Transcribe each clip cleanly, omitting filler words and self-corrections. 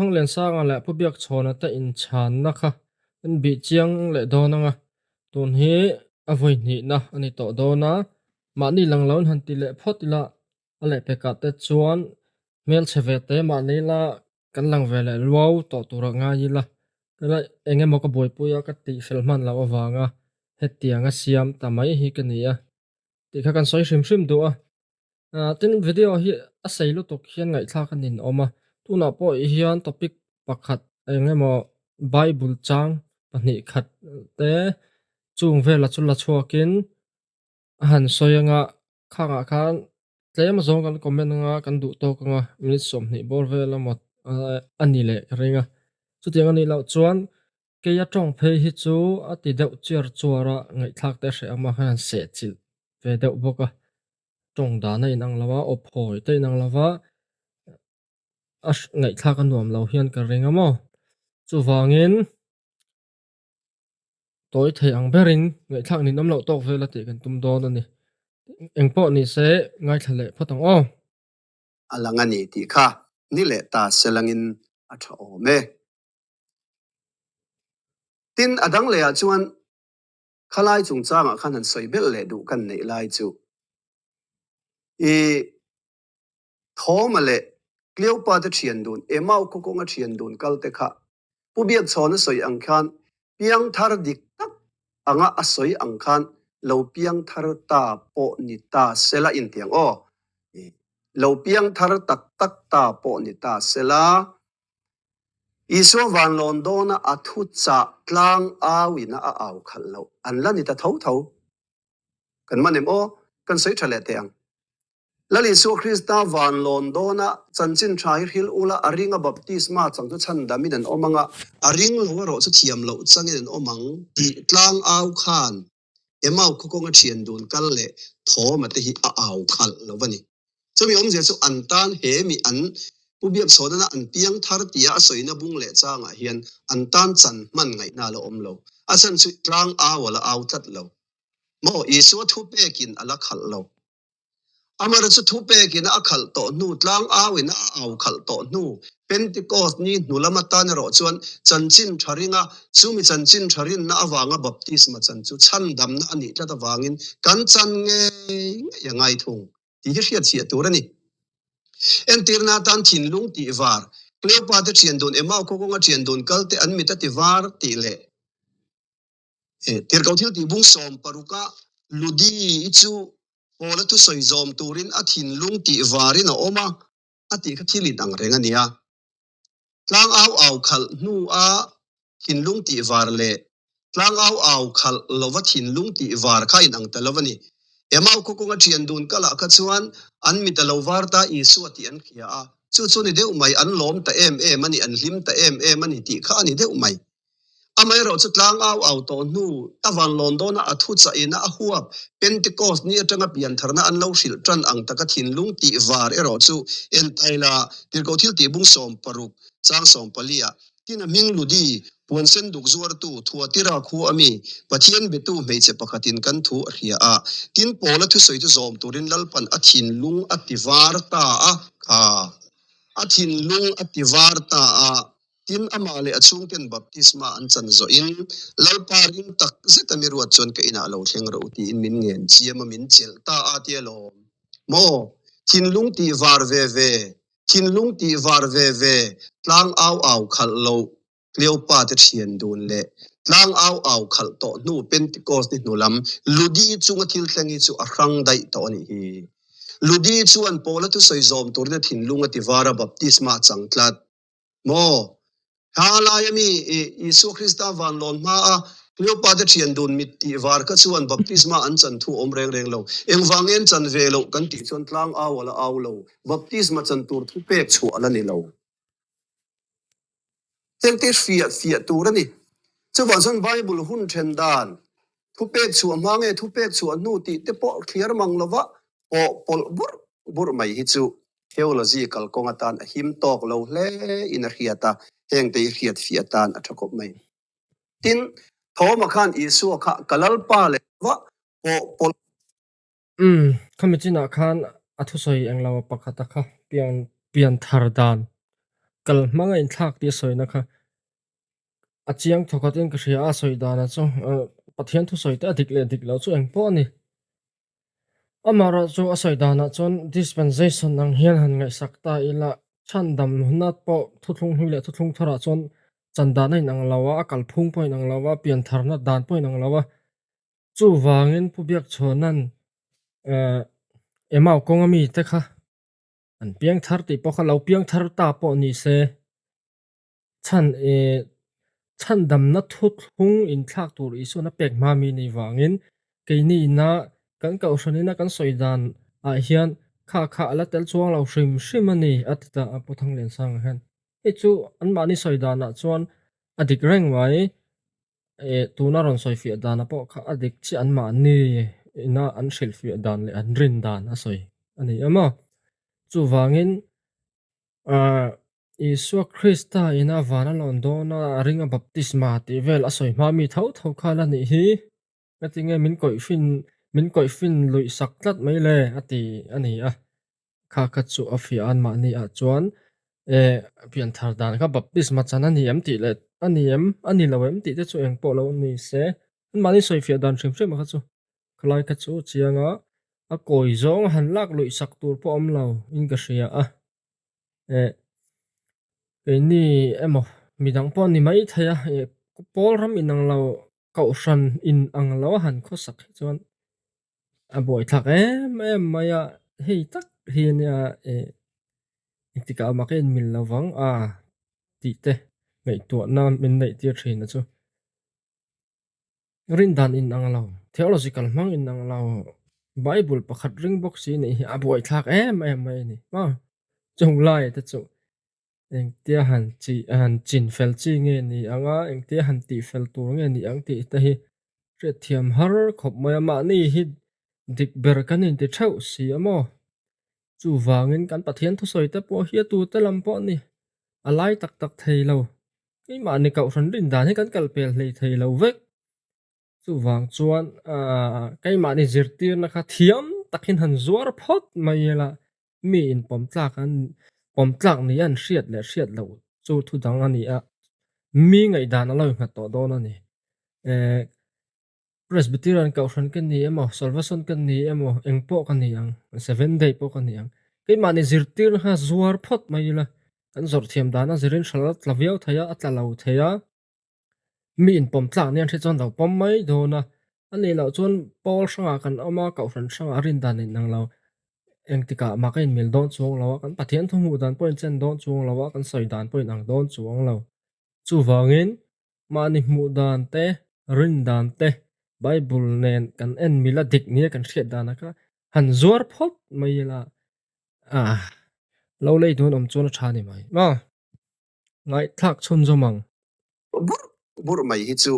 thang len sanga la pubiak chhona ta in chan na kha an bi chiang le donanga tun hi avoi ni na ani to dona mani langlawn han ti le photila ale peka te chuan mel cheve te mani la kan lang vele luau to tura nga yila kala enge moka boy puya ka ti felman la awanga hetianga siam tamai hi kania ti kha kan soi hrim do a tin video hi a seilu tok hian ngai thla kan in oma tuna po hian topic pakhat engemaw bible chang pahnih khat te chung vela chula chuakin han soyanga khanga khan tlem zong kan comment nga kan du to kanga minute somni bor vela mot ani le ringa chutiang ani lo chuan ke ya tong phei hi chu ati deuh chiar chuara ngai thak te hre ama han se chil ve deuh boka tong da na in ang lawa ophoi te in ang lawa ngai thak an nuam lo hian ka ringa mo chu wangin toy thei ang berin ngai thak ni nom lo tok vela ti kan tum don ani engpo ni se ngai thale phatang o alangani ti kha ni le ta selangin a tha o me tin adang le a chuan khalai chung changa khan han soi bel le du kan nei lai chu e thoma le kleopa te thian dun emau ko ko nga thian dun kal te kha pubiak chona soi ang khan piang thar dik tak anga asoi ang khan lo piang thar ta po ni ta sela in tiang o lo piang thar tak tak ta po ni ta sela iso van londona athu cha tlang awina a aw khallo anla ni ta tho tho kan manem o kan sei thale teang lali so krista van londona chanchin thai hil ula aringa baptisma changchu chan daminan omanga aring lo ro chu thiam lo changin omang ti tlang aw khan emau khokonga thian dun kal le thoma te hi a aw khal lo bani chumi om je chu antan he mi an pubiak chhodana an piang thar tia soina bung le changa hian antan chan man ngai na lo om lo asan chu tlang a wala aw tat lo mo isu thu pekin ala khal lo amara chu thu pekin a khal to nu tlang a win a aw khal to nu pentecost ni nulama tan ro chuan chanchin tharinga chumi chanchin tharin na awanga baptisma chan chu chan dam na ani tata wangin kan chan nge yangai thung ti hi riat chi turani entirna tan thinlung ti var kleopa te thian dun emau ko nga thian dun kalte an mi ta ti var ti le tir kauthil ti bung som paruka ludi chu ola tu soi zom turin a thinlung ti varin a oma ati kha thili dang renga nia tlang aw khal nu a thinlung ti var le tlang aw khal lova thinlung ti var kha in ang talovani emau ko nga thian dun kala kha chuan an mi ta lovar ta isu ati an khia a chu ni deuh mai an lom ta em ani an hlim ta em ani ti kha ani deuh mai amai ro chutlang aw to nu tavan londona athu cha ina a huap pentecost ni atanga pian tharna an lo hril tran ang taka thinlung ti var ero chu en taila tirko thil ti bung som paruk chang som palia tina ming ludi puansen duk zuar tu thua tira khu ami pathian betu meiche pakhatin kan thu ria a tin pola thu soi chu zom turin lalpan a thinlung ativar ta a kha a thinlung ativar ta a tin amale achung ten baptisma an chan zo in lalparin tak zetami ruat chon ka ina lo thleng ro ti in min ngen chiama min chel ta a tielo mo thinlung ti var ve tlang aw khal lo kleopa te thian dun le tlang aw khal to nu pentecost ni nulam ludi chunga thil thlangi chu a rang dai to ni hi ludi chu an pola tu soi zom turna thinlung ati vara baptisma changtlat mo halaya isu krista van lon ma a kleopa te thian dun mit ti var ka chuan baptisma an chan thu om reng lo eng wangen chan ve lo kan ti chon tlang aw wala aw lo baptisma chan tur thu pek chu ala ni lo ten te fia tur ani chu wan son bible hun then dan thu pek chu amange thu pek chu anu ti te po clear mang lova o pol bur mai hi chu theological kongatan him tok lo hle in a hiata heng te hiat fiatan athakop mai tin thoma khan isu kha kalal pa le wa o pol khamichina khan athu soi englawa pakhata kha pian thar dan kal manga in thak ti soi na kha achiang thokatin ka ria a soi dana chu pathian thu soi ta dik le dik lo chu eng po ni amara chu a soi dana chon dispensation ang hian han ngai sakta ila chan dam hunat po thuthlung hui le thuthlung thara chon chanda nei nang lawa akal phung poi nang lawa pian tharna dan poi nang lawa chu wangin pubiak chonan emau kongami te kha an piang thar ti po kha lo piang thar ta po ni se chan chan dam na thut hung in thak tur isu na pek ma mi ni wangin ke ni na kan ka usani na kan soidan a hian kha ala tel chuang lo hrim hrim ani atita aputhang len sang han e chu an ma ni soidan na chuan adik reng wai tuna ron soi fi dan po kha adik chi an ma ni ina an shil fi dan le an rin dan a soi ani ama chu wangin Isua Krista ina vana londona ringa baptisma ti vel asoi mami thau thau khala ni hi atinge min koi fin lui saklat mai le ati ani a kha kha chu afia an ma ni a chuan pian thar dan kha baptisma chan ani am ti le ani lo em ti te chu eng po lo ni se an ma ni soi fia dan thrim thrim kha chu khlai kha chu chianga a koi zong han lak lui sak tur po om lo in ka ria a ni emo midang pon ni mai thaya pol ram inang lo kau ran in ang lo han kho sak chuan a boi thak maya hei tak hi nia tikka ma ken mil lawang ti te ngai tu na min nei ti thin chu rin dan in ang lo theological mang in ang lo bible pakhat ring box ni a boi thak mai ni ma chung lai te chu eng tia han chin fel chi nge ni anga eng tia han ti fel tur nge ni ang ti ta hi re thiam har khop maya ma ni hi dik ber kan in ti thau si amo chu wangin kan pathian thu soi ta po hi tu ta lam po ni alai tak tak thei lo cái mà ni cậu ran rin dan hi kan kal pel hlei thei lo vek chu wang chuan cái mà ni zirtir na kha thiam takin han zuar phot mai la mi in pom tlak ni an hriat lo chu thu dang ani a mi ngai dan alo nga to don ani presbyterian ka ran kan ni emo salvation kan ni emo engpo kan ni ang 7 day po kan ni ang cái mà ni zirtir ha zuar phot mai la kan zor thiam dana zirin shalat laviau thaya atla lo thaya mi in pom tlak ni an thechon lo pom mai dona ani lo chon pol sanga kan ama ka ran sanga rin dan in nang lo eng tika ma kain mil don chuang lo kan pathian thu mu dan point chen don chuang lo kan soi dan point ang don chuang lo chu wangin mani mu dan te rin dan te bible nen kan en mila dik ni kan hriat dan ka han zuar phot mai la lo lei don om chon tha ni mai ma ngai thak chun zomang bur bur mai hi chu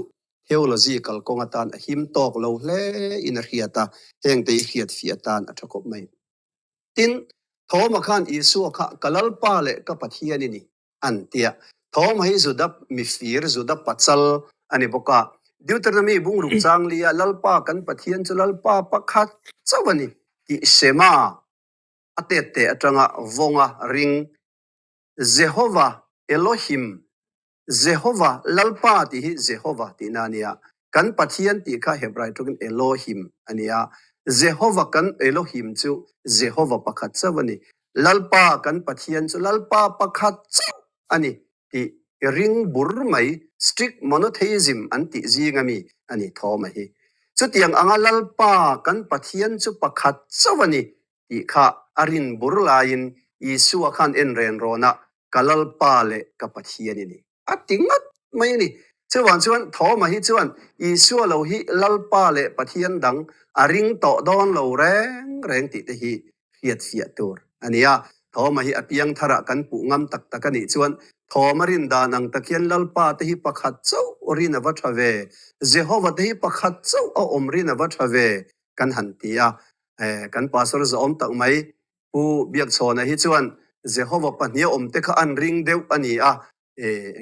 theological kongatan a him tok lo hle in a hiata heng te hiat fiatan a thakop mai tin thoma khan isu kha kalal pa le ka pathian ni an tia thom hi zudap mi fir zudap pachal ani boka deuteronomy bung ruk chang lia lalpa kan pathian chu lalpa pakhat chawani ti sema atete atanga vonga ring Jehovah Elohim Jehovah lalpa ti hi Jehovah ti nania kan pathian ti kha hebrai tukin Elohim ania Jehovah kan Elohim chu Jehovah pakhat chawani lalpa kan pathian chu lalpa pakhat chaw ani ti ring bur mai strict monotheism anti zingami ani thoma hi chu tiang anga lalpa kan pathian chu pakhat chawani ti kha arin bur lain Isu khan en ren rona kalal pa le ka pathian ni atingat mai ni chuan thoma hi chuan Isu lo hi lalpa le pathian dang aring to don lo reng ti te hi hiat fiat tur ania thoma hi apiang thara kan pu ngam tak takani chuan thomarin danang takhian lalpa te hi pakhat chau orina va thave Jehovah te hi pakhat chau a omrina va thave kan hantia kan pastor zo om tak mai pu biak chona hi chuan Jehovah pahnia om te kha an ring deu ani a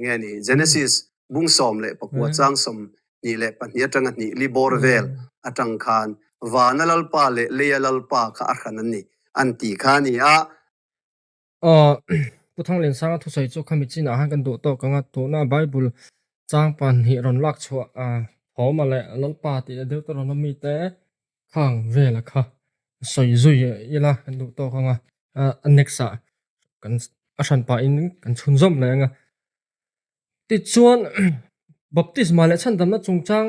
nge ni Genesis bung som le pakwa chang som ni le pahnia tanga ni libor vel atang khan wana lalpa le lalpa kha arhan ani anti khani a thang len sang thu sai chu khami china han kan do to kanga to na bible chang pan hi ron lak chua homa le lal pa ti deuteronomy te khang ve la kha soi zui ila kan do to kanga anexa kan asan pa in kan chun zom le nga ti chuan baptisma le chan dam na chungchang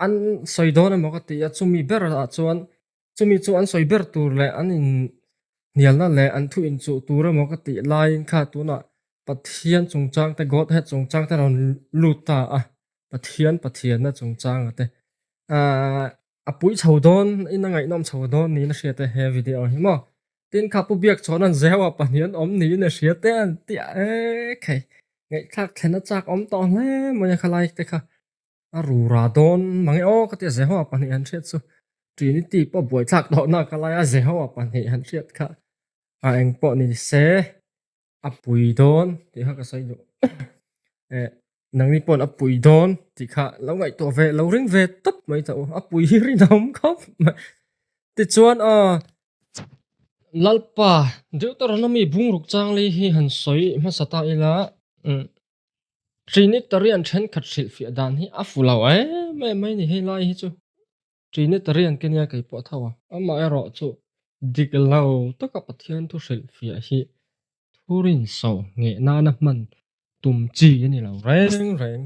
an soi don ma ka ti a chumi ber a chuan chumi chu an soi ber tur le an in nial na le an thu in chu tur ma ka ti lain kha tu na pathian chungchang te god het chungchang te ron luta pathian na chungchang ate apui chaudon ina ngai nom chaudon ni na hriate he video hi mo tin kha pu biak chon an zewa panian om ni na hriate an ti khai ngai thak thena chak om to hle mo ya khalai te kha ru ra don mangi o ka te zewa panian hriat chu trinity po boi thak do na khalai a zewa panian hriat kha eng po ni se apui don ti ha ka sai do nang ni pon apui don ti kha lo ngai to ve lo ring ve tap mai to apui ri nom khop ti chuan lalpa deuteronomy bungruk changli hi han soi ma sata ila trinitarian then khat hril fi dan hi afulaw mai ni he lai hi chu trinitarian kenya kai po thawa ama ero chu diklau to ka pathian thu hril fi hi thurin so nge na na man tum chi ni lo reng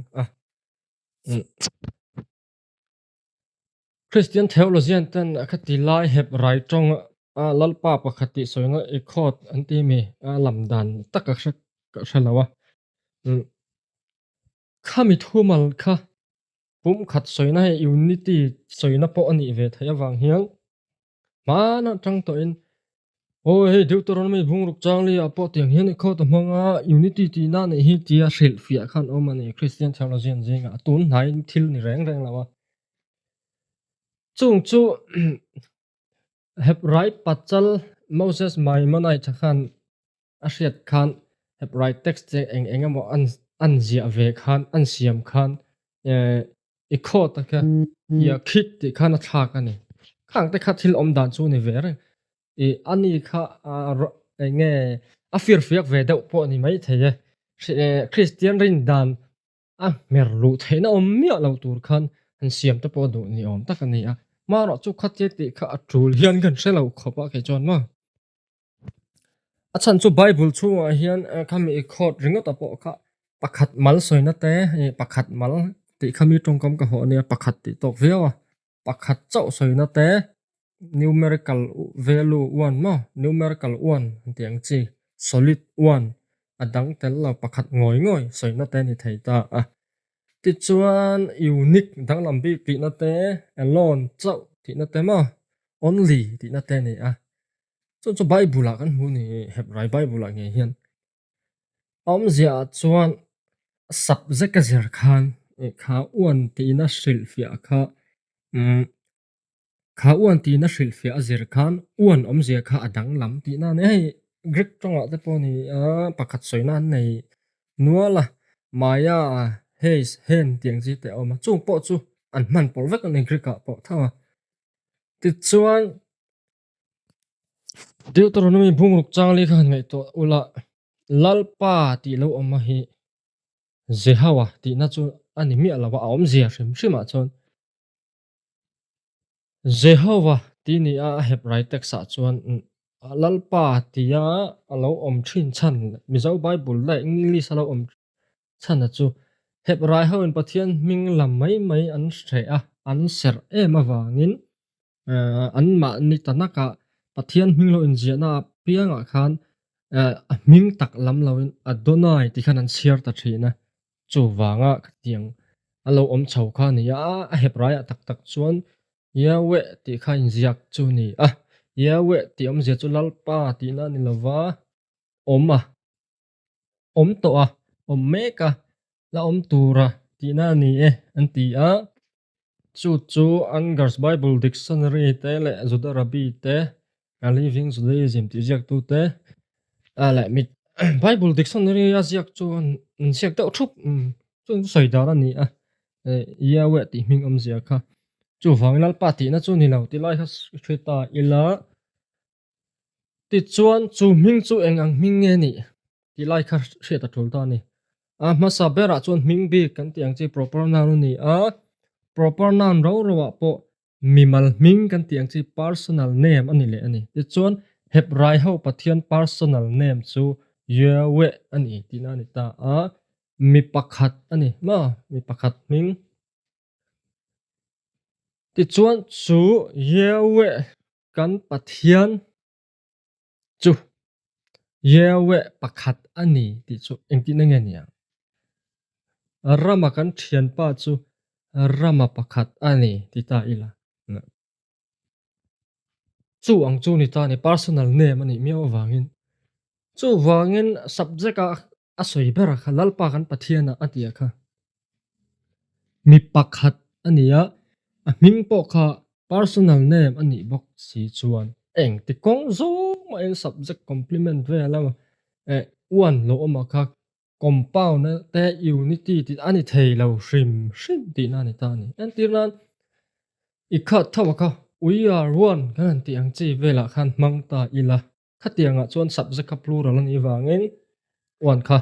Christian theologian tan akhati lai heb rai tong lalpa pakhati soinga ekhot anti mi lamdan taka shalawa khami thumal kha pum khat soina unity soina po ani ve thaya wang hiang mana tang to in he deuteronomy bungruk changli apo tiang hian ekhot manga unity ti na ne hi tia hril fia khan omani Christian theologian jinga tun nai thil ni reng lawa chung chu heb rai pachal Moses Maimonai thakhan ashriat khan heb rai text che engamo an zia ve khan an siam khan ikho ta kha ya khit ti khan thak ani khang te kha thil om dan chu ni ve re ani kha nge afir fiak ve deuh po ni mai theye Christian rin dan mer lu theina om mi lo tur khan an siam ta po du ni om tak ani ma ro chu khat che ti kha atul hian gan shelo khopa ke chon ma achan chu bible chu hian khami khot ringot apo kha pakhat mal soina te pakhat mal ti khami tongkam ka ho ne pakhat ti tok vewa pakhat chau soina te numerical value 1 ma numerical 1 tiang chi solid 1 adang tel la pakhat ngoi soina te ni theita ti chuan unique dang lambi pi na te alone chau ti na te ma only ti na te ni chu bible kan hu ni hebrai bible nge hian om zia chuan subject zer khan kha uan ti na hril fia kha uan ti na hril fia zer khan uan om zia kha adang lam ti na ne hei greek tonga te poni pakhat soina nei nuala maya heis hen tiang chi te oma chung po chu an man por vek ani greek po thawa ti chuan deuteronomy bungruk changli khan ngai to ula lalpa ti lo oma hi zehawa ti na chu ani mi alawa om zia shima chon Jehovah ti ni hebrai teksa chuan lalpa tia alo om thin chan mizo bible la english alo om chan chu hebrai ho in pathian ming lam mai an hre an ser ema wangin an ma ni tanaka pathian ming lo in jiana pianga khan ming tak lam loin adonai ti khan an share ta thina chu wanga tiang alo om chau kha ni hebrai tak chuan Yawe ti kha in ziak chu ni Yawe ti om zia chu lalpa ti na ni lova om to om meka la om tura ti na ni an ti chu Angar's Bible Dictionary te le Zudarabi te Living Judaism ti ziak tu te le mit Bible Dictionary ya ziak chu an ziak ta thup chu soi da ni Yawe ti ming om zia kha chu wang lalpa ti na chu ni lo ti lai kha theta ila ti chuan chu ming chu engang ming nge ni ti lai kha hriat a thul ta ni hmasa bera chuan hming bik kan tiang chi proper noun ni proper noun ro ro a po mimal hming kan tiang chi personal name ani le ani ti chuan hebrai ho pathian personal name chu Yahweh ani tina ni ta mi pakhat ani ma mi pakhat hming ti chuan chu Yahweh kan pathian chu Yahweh pakhat ani ti chu engti na nge nia rama kan thian pa chu rama pakhat ani ti ta ila chu ang chu ni ta ni personal name ani mi awangin chu wangin subject a soi bera khalal pa kan pathiana atia kha mi pakhat ania a hming po kha personal name ani bok si chuan eng ti kong zo ma en subject complement ve la one lo ma kha compound na te unity ti ani thei lo hrim hrim ti na ni ta ni an tir nan I khat thawa kha we are one kan ti ang chi vela khan mang ta ila khatianga chuan subject ka plural ani wangin one kha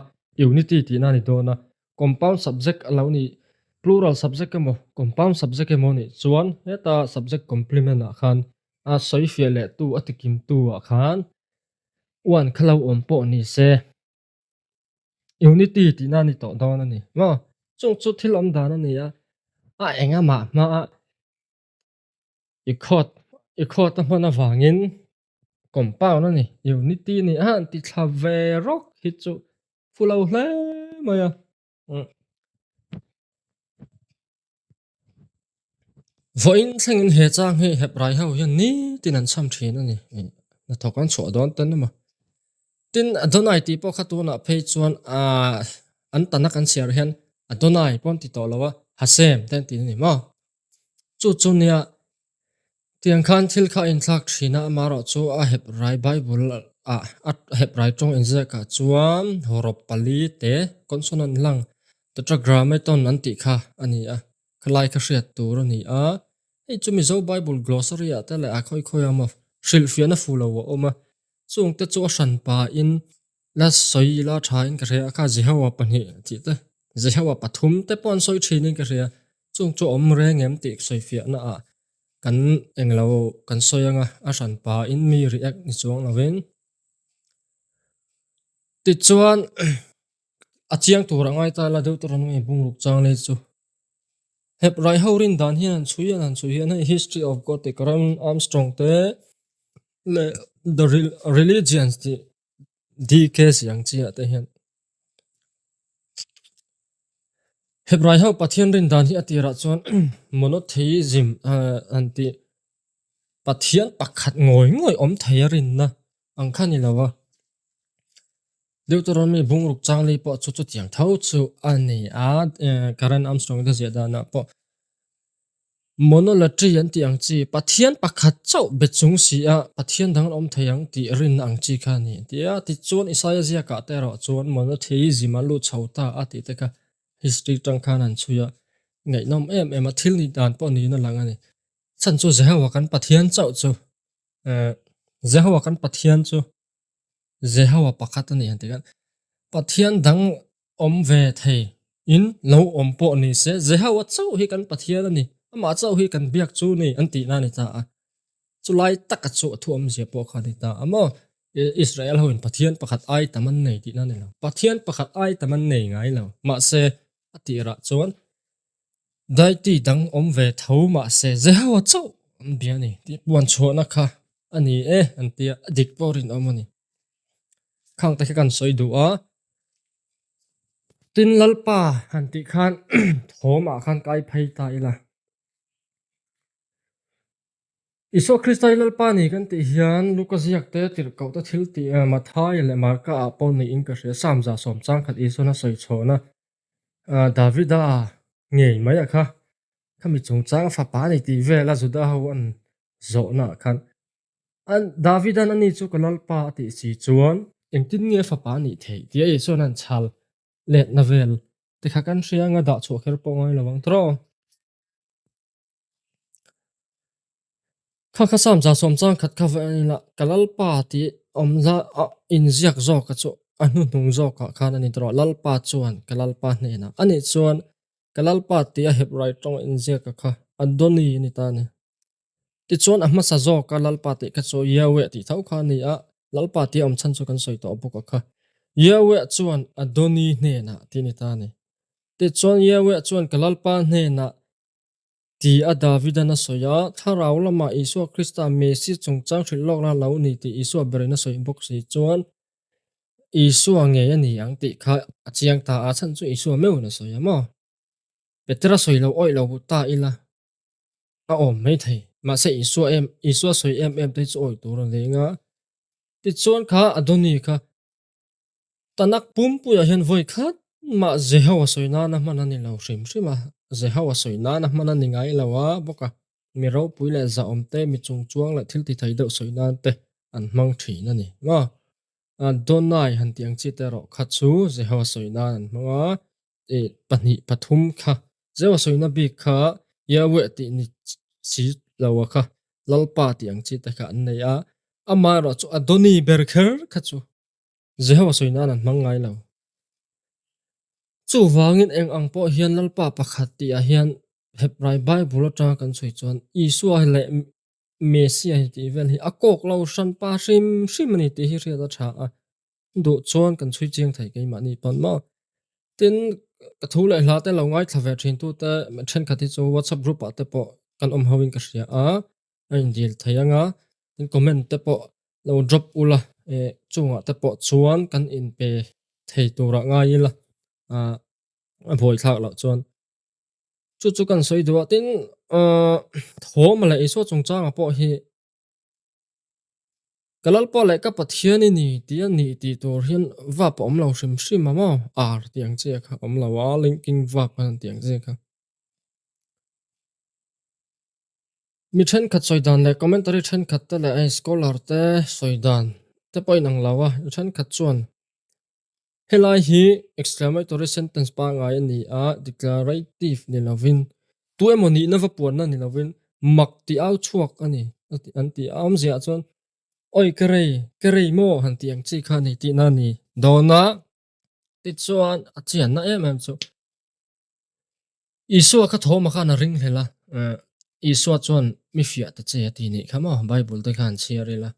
unity ti na ni do na compound subject alo ni plural subject mo compound subject mo ni chuan heta subject complement a khan a soi fia le tu atikim tu a khan one khalo om po ni se unity ti na ni to do na ni ma chung chu thil om da na ni a enga ma i khot ta hmana wangin compound na ni unity ni ti thla ve rok hi chu fulo hle maya voin thengin he chang he hebrai ho hian ni tin an cham thin ani na thokan chaw don tan ma tin adonai ti po khatuna phei chuan an tanak an share hian adonai pon ti to lawa hasem ten ti ni ma chu nia tiang khan thil kha in thlak thina maro chu a hebrai bible a hebrai tong in zaka chuan horop pali te consonant lang tetragrammaton an ti kha ani khlai kha hriat tur ani ei chumi zo bible glossary a te le a khoi ama hril fiana fulo oma chung te chu hran pa in la soi la tha in ka rea kha jehowa pani ti te jehowa pathum te pon soi thini ka rea chung chu om rengem ti soi fiana kan englo kan soyanga a hran pa in mi react ni chuang lawen ti chuan a chiang tur angai ta la deuh toran ngai bungruk chang le chu hebrai horin dan hian an chuyan history of god te karam Armstrong te le the religions ti dk siang chi ate hian hebrai ho pathian rin dan hi atira chuan monotheism anti pathian pakhat ngoi om theirin na ang khani lawa Deuteronomy bungruk changli po chu tiang thau chu ani Karen Armstrong da zeda na po monolatry an tiang chi pathian pakhat chau bechung si pathian dang om theiang ti rin ang chi kha ni tia ti chuan Isaiah zia ka te ro chuan monotheism lu chhota ati te ka history tang khan an chuya ngai nom em a thil ni dan po ni na lang ani chan chu Jehovah kan pathian chau chu Jehovah kan pathian chu Jehovah pakhat ani han tikan pathian dang om ve thei in lo om po ni se Jehovah chau hi kan pathian ani ama chau hi kan biak chu ni anti na ni ta chulai tak chu thuam je po kha ni ta ama Israel ho in pathian pakhat ai taman nei ti na ni lo pathian pakhat ai taman nei ngai lo ma se atira chuan dai ti dang om ve tho ma se Jehovah chau an biani ti buan chona kha ani antia dik porin omani khang ta kan soi du tin lalpa hanti khan thoma khan kai phei ta ila Iso Christai lalpa ni kan ti hian Lucas yak te tir kau ta thil ti mathai le marka apon ni in ka hre samza som chang khat iso na soi chona Davida ngei mai kha khami chung chang fa pa ni ti vela juda ho an zo na khan an Davidan ani chu kalalpa ti si chuan engtin nge fa pa ni thei ti iso nan chal let navel te kha kan hrianga da chu kher pongoi lawang tro kha sam za som chang khat kha la kalal pa ti omza in ziak zo ka chu anu nung zo ka khan ani tro lalpa chuan kalalpa ne na ani chuan kalalpa ti a heb right tong in je ka kha adoni ni ta ne ti chuan a hmasa zo ka lalpa ti ka chu yawe ti thau kha ni a lalpa ti om chan chu kan soi to bu ka kha yawe chuan adoni ne na ti ni ta ne ti chuan yawe chuan kalalpa ne na ti a David na soya tharau lama Isu Krista Messi chungchang thrilok na lo ni ti Isu berena soi bok si chuan Isu nge ani ang ti kha achiang ta a chan chu Isu meu na soya mo petra soi lo oi lo ta ila a om mai thei ma se Isu soi em te chu oi tur le nga ti chuan kha adoni kha tanak pum pu ya hian voi khat ma zehawa soi na na man ani lo hrim hrim zehawa soi na na man ani ngai lawa boka mi ro pui le za om te mi chung chuang la thil ti thai deuh soi na te an mang thi na ni ma donai han tiang chi te ro kha chu zehawa soi na an manga e pani pathum kha zehawa soi na bi kha yawe ti ni chi lawa kha lalpa tiang chi te kha an nei a ama ro chu adoni berkher kha chu zehawa soi na an mang ngai lo chu wangin eng ang po hian lalpa pakhat ti a hian hebrai bible ta kan soi chuan Isu le Messi ti vel hi akok lo san pa hrim hrim ni ti hi ria da tha a du chuan kan chui chiang thai ke ma ni pan ma tin ka thu le hla te lo ngai thave thin tu te then khati chu WhatsApp group a te po kan howin ka ria a in dil thayanga tin comment te po lo drop ula chunga te po chuan kan in pe thei tura ngai la a voi thak lo chuan chu kan soi du tin thom la Isu chungchang a po hi kalalpa le ka pathiani ni ti ani ti tur hian va pa om lo hrim hrim ma mo ar tiang che kha om lo wa linking va pa tiang che kha mi then khat soidan le commentary then khat te le ai scholar te soidan te point ang lawa then khat chuan helai hi exclamatory sentence pa ngai ani a declarative ni lovin tu emoni na va puan na ni lovin mak ti au chuak ani anti am zia chuan oi kerei mo han tiang chi kha ni ti na ni dona ti chuan a chian na em chu Isu kha thoma kha na ring hlela Isu chuan mi fia ta che ti ni khama bible te khan chiarila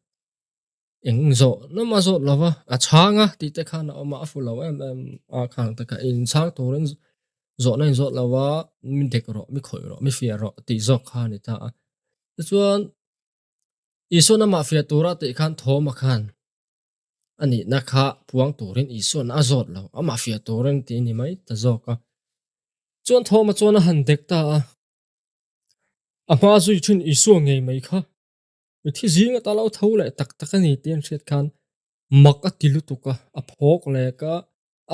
eng zo na ma zo lawa a changa ti te khan ma fu lawa a khang ta ka in chang toren zo na zo lawa mi dek ro mi khoi ro mi fia ro ti zo kha ni ta chuan Isu na ma fia tura te khan thoma khan ani na kha puang turin Isu na zot lo ama fia turen ti ni mai ta zo ka chuan thoma chuan han dek ta ama zui thin Isu ngei mai kha mi thi zinga ta lo tho le tak tak ani tian thret khan mak a tilu tuka a phok le ka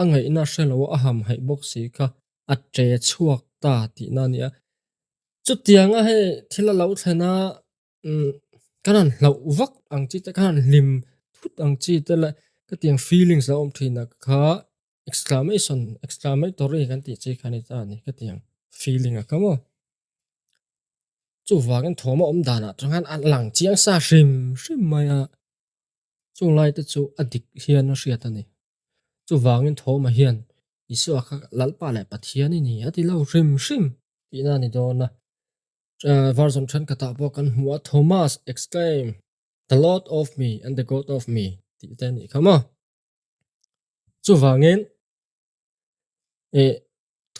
angai na shelo a ham hai bok si kha a tre chuak ta ti na nia chu tianga he thila lo thena kanan lo vak ang chi ta kan lim thut ang chi te la ka tiang feelings la om thina kha exclamatory kan ti chi khani ta ni ka tiang feeling a kamo chu wagan thoma om dana changan an lang chiang sa hrim hrim maya chu lai te chu adik hian a hriat ani chu wangin thoma hian Isu kha lalpa le pathiani ni ati lo hrim hrim ti na ni dona version 10 kata po kan hua Thomas exclaim the Lord of me and the God of me ti te ni khama chu wangin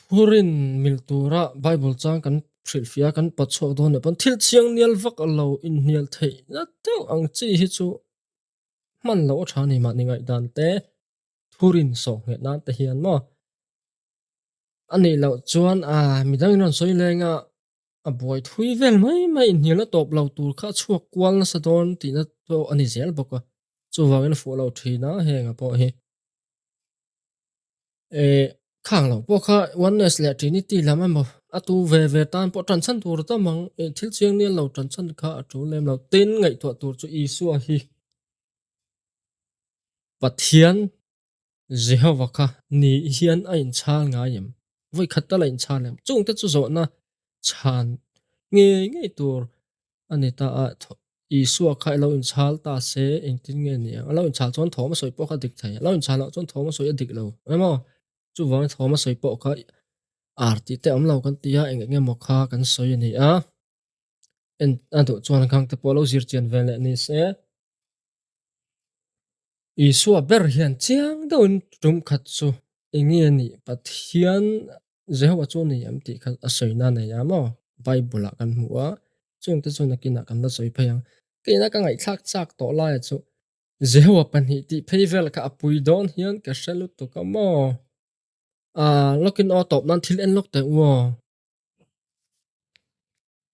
thurin miltura bible chang kan phrilfia kan pacho don pan thil chiang nial vak alo in nial thei na te ang chi hi chu man lo thani ma ni ngai dan te thurin so nge na te hian mo ani lo chuan midang ron soi lenga a boy thui vel mai nial la top lo tur kha chuak kwal na sadon ti na to ani zel boka chu wangin follow thina henga po hi khang lo po kha oneness le trinity lama mo atu ve tan po tran chan tur ta mang thil chiang ni lo tran chan kha atu lem lo tin ngai to tur chu Isu a hi pathian Jehovah kha ni hian a in chal nga yem voi khatta la in chalem chung te chu zo na chan nge tur ani ta Isua khai lo in chal ta se eng tin nge ni lo in chal chon thoma soi po kha dik thai lo in chal chon thoma soi dik lo emo chu wang thoma soi po kha arti te am lo kan tia eng nge mo kha kan soi ni a en adu chuan khang te polo zir chen vele ni se Isua ber hian chiang don tum khat chu engi ni pathian Jehovah chu ni am ti khan asoi na ne ya mo Bible kan hmuwa chung te chu nakina kan la soi phayang kina ka ngai thak chak to la chu Jehovah pani ti pheivel ka apui don hian ka hralu tu ka mo lokin o top nan thil en lok te wo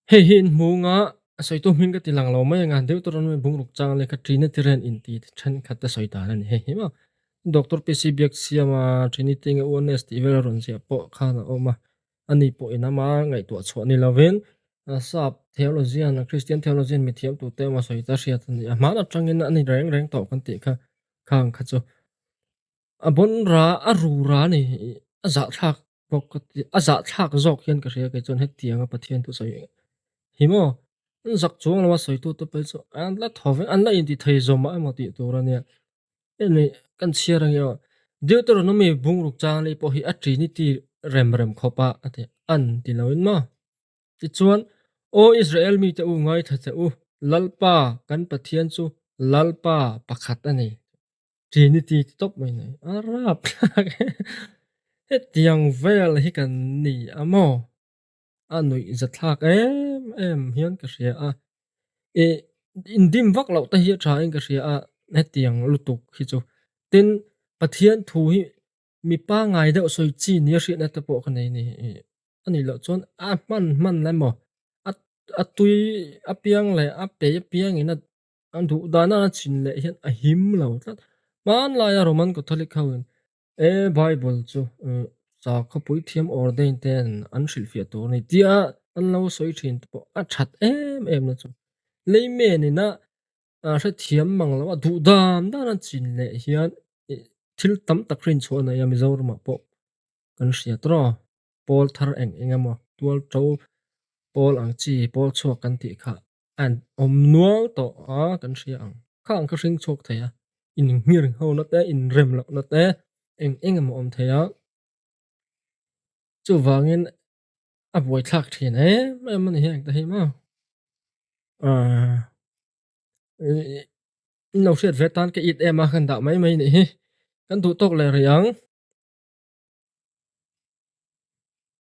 hei hin munga soi tu min ka tilang lo mai nga deu toron me bung ruk chang le ka trina tiren in ti than khat ta soi ta ni he hi ma doctor pc biak siama trinity nga honest ivel ron sia po khana oma ani po inama ngai to chho ni loven sap theology an christian theology mi thiam tu te ma soi ta ria tan ya ma na tangin ani reng reng to kan ti kha khang kha chu abon ra aru ra ni aza thak pok aza thak zok hian ka ria ke chon he tianga pathian tu soi himo zak chuang lawa soi tu pe chu an la thove an la in ti thei zoma ma ti tu ra ne ene kan chiarang yo deuteronomy bungruk chang le po hi a trinity rem rem khopa ate an ti loin ma ti chuan o israel mi te u ngai tha che u lalpa kan pathian chu lalpa pakhat ani trinity top mai nei arap he tiang vel hi kan ni amo anui zathak em hian ka ria a e indim vak lo ta hi tha eng ka ria a ne tiang lutuk hi chu tin pathian thu hi mi pa ngai de soi chi ni ri na ta po kha nei ni ani lo chon a man la mo atui apiang le ape piang ina an du dana chin le hian a him lo tat man la ya roman catholic hawin bible chu sa kha pui thiam ordain ten an hril fia to nei tia an lo soi thin po a that em na chu leime ni na hre thiam mang lo du dam dana chin le hian thil tam tak rin chu na ya mi zawr ma po kan ria tro pol thar eng engemaw tual to pol ang chi pol chuak kan ti kha an om nual to kan ria ang khang ka ring chok thaya in ngir ho na te in rem lo na te eng engemaw om thaya chu wangin a boi thak thin em man hi ang ta hi ma in lo hriat ve tan ke it ema khan da mai mai ni hi kan du tok le riang